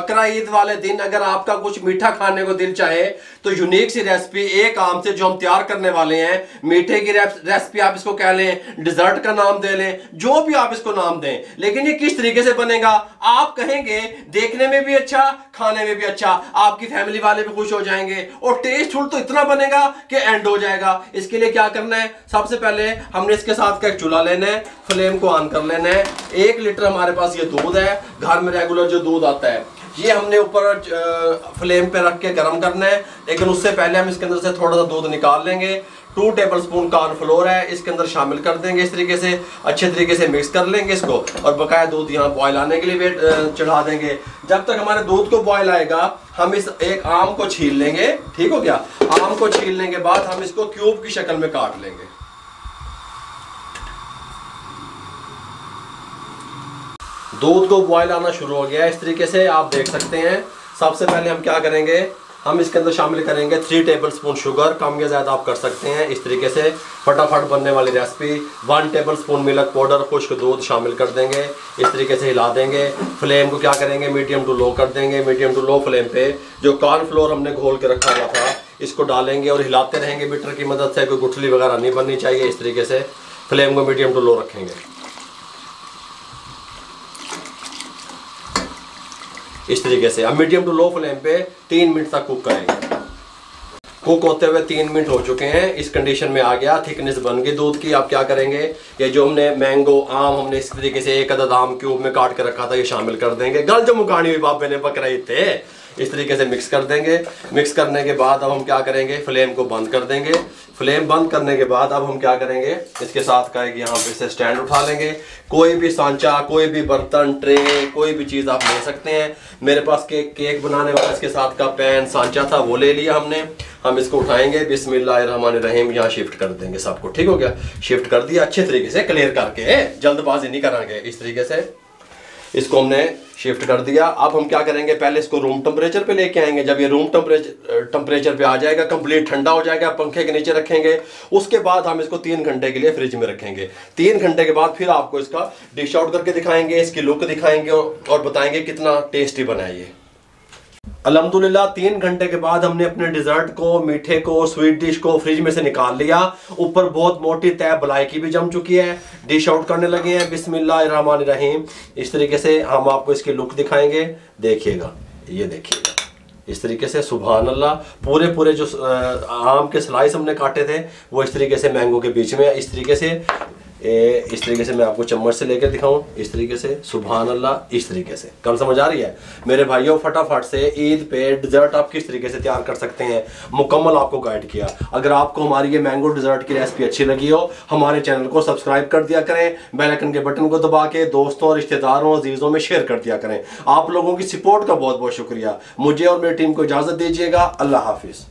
बकरा ईद वाले दिन अगर आपका कुछ मीठा खाने को दिल चाहे तो यूनिक सी रेसिपी एक आम से जो हम तैयार करने वाले हैं, मीठे की रेसिपी आप इसको कह लें, डिजर्ट का नाम दे लें, जो भी आप इसको नाम दें, लेकिन ये किस तरीके से बनेगा आप कहेंगे देखने में भी अच्छा, खाने में भी अच्छा, आपकी फैमिली वाले भी खुश हो जाएंगे और टेस्टफुल तो इतना बनेगा कि एंड हो जाएगा। इसके लिए क्या करना है, सबसे पहले हमने इसके साथ का एक चूल्हा लेना है, फ्लेम को ऑन कर लेना है। 1 लीटर हमारे पास ये दूध है, घर में रेगुलर जो दूध आता है, ये हमने ऊपर फ्लेम पे रख के गर्म करना है। लेकिन उससे पहले हम इसके अंदर से थोड़ा सा दूध निकाल लेंगे। 2 टेबलस्पून कॉर्नफ्लोर है, इसके अंदर शामिल कर देंगे। इस तरीके से अच्छे तरीके से मिक्स कर लेंगे इसको और बकाया दूध यहाँ बॉयल आने के लिए वेट चढ़ा देंगे। जब तक हमारे दूध को बॉयल आएगा हम इस एक आम को छील लेंगे। ठीक हो गया। आम को छीलने के बाद हम इसको क्यूब की शक्ल में काट लेंगे। दूध को बॉयल आना शुरू हो गया, इस तरीके से आप देख सकते हैं। सबसे पहले हम क्या करेंगे, हम इसके अंदर शामिल करेंगे 3 टेबलस्पून शुगर, कम या ज़्यादा आप कर सकते हैं। इस तरीके से फटाफट बनने वाली रेसिपी। 1 टेबलस्पून मिल्क पाउडर, खुश्क दूध शामिल कर देंगे। इस तरीके से हिला देंगे। फ्लेम को क्या करेंगे, मीडियम टू लो कर देंगे। मीडियम टू लो फ्लेम पे जो कॉर्नफ्लोर हमने घोल के रखा हुआ था इसको डालेंगे और हिलाते रहेंगे बीटर की मदद से। कोई गुठली वगैरह नहीं बननी चाहिए। इस तरीके से फ्लेम को मीडियम टू लो रखेंगे। इस तरीके से अब मीडियम टू लो फ्लेम पे 3 मिनट तक कुक करेंगे। कुक होते हुए 3 मिनट हो चुके हैं, इस कंडीशन में आ गया, थिकनेस बन गई दूध की। अब क्या करेंगे, ये जो हमने मैंगो आम हमने इस तरीके से 1 अदद आम क्यूब में काट के रखा था ये शामिल कर देंगे। गल जो मुकानी हुई बाबे ने पक रहे थे, इस तरीके से मिक्स कर देंगे। मिक्स करने के बाद अब हम क्या करेंगे, फ्लेम को बंद कर देंगे। फ्लेम बंद करने के बाद अब हम क्या करेंगे, इसके साथ का यहाँ पे से स्टैंड उठा लेंगे। कोई भी सांचा, कोई भी बर्तन, ट्रे, कोई भी चीज़ आप ले सकते हैं। मेरे पास केक बनाने वाला इसके साथ का पैन सांचा था, वो ले लिया हमने। हम इसको उठाएंगे, बिस्मिल्लाहिर्रहमानिर्रहीम यहाँ शिफ्ट कर देंगे सबको। ठीक हो गया, शिफ्ट कर दिया अच्छे तरीके से, क्लियर करके, जल्दबाजी नहीं करेंगे। इस तरीके से इसको हमने शिफ्ट कर दिया। अब हम क्या करेंगे, पहले इसको रूम टेम्परेचर पे लेके आएंगे। जब ये रूम टेम्परेचर पे आ जाएगा, कंप्लीट ठंडा हो जाएगा, पंखे के नीचे रखेंगे। उसके बाद हम इसको 3 घंटे के लिए फ्रिज में रखेंगे। 3 घंटे के बाद फिर आपको इसका डिश आउट करके दिखाएंगे, इसकी लुक दिखाएंगे और बताएंगे कितना टेस्टी बना है ये। अल्हम्दुलिल्लाह 3 घंटे के बाद हमने अपने डिजर्ट को, मीठे को, स्वीट डिश को फ्रिज में से निकाल लिया। ऊपर बहुत मोटी तय बलाई की भी जम चुकी है। डिश आउट करने लगे हैं। बिस्मिल्लाहिर्रहमानिर्रहीम। इस तरीके से हम आपको इसकी लुक दिखाएंगे, देखिएगा, ये देखिएगा इस तरीके से। सुभान अल्लाह, पूरे जो आम के स्लाइस हमने काटे थे वो इस तरीके से मैंगो के बीच में इस तरीके से इस तरीके से मैं आपको चम्मच से लेकर दिखाऊं, इस तरीके से। सुभान अल्लाह, इस तरीके से। कल समझ आ रही है मेरे भाइयों? फटाफट से ईद पे डिजर्ट आप किस तरीके से तैयार कर सकते हैं, मुकम्मल आपको गाइड किया। अगर आपको हमारी ये मैंगो डिजर्ट की रेसिपी अच्छी लगी हो, हमारे चैनल को सब्सक्राइब कर दिया करें, बेल आइकन के बटन को दबा के दोस्तों, रिश्तेदारों, अजीजों में शेयर कर दिया करें। आप लोगों की सपोर्ट का बहुत बहुत शुक्रिया। मुझे और मेरी टीम को इजाजत दीजिएगा। अल्लाह हाफिज।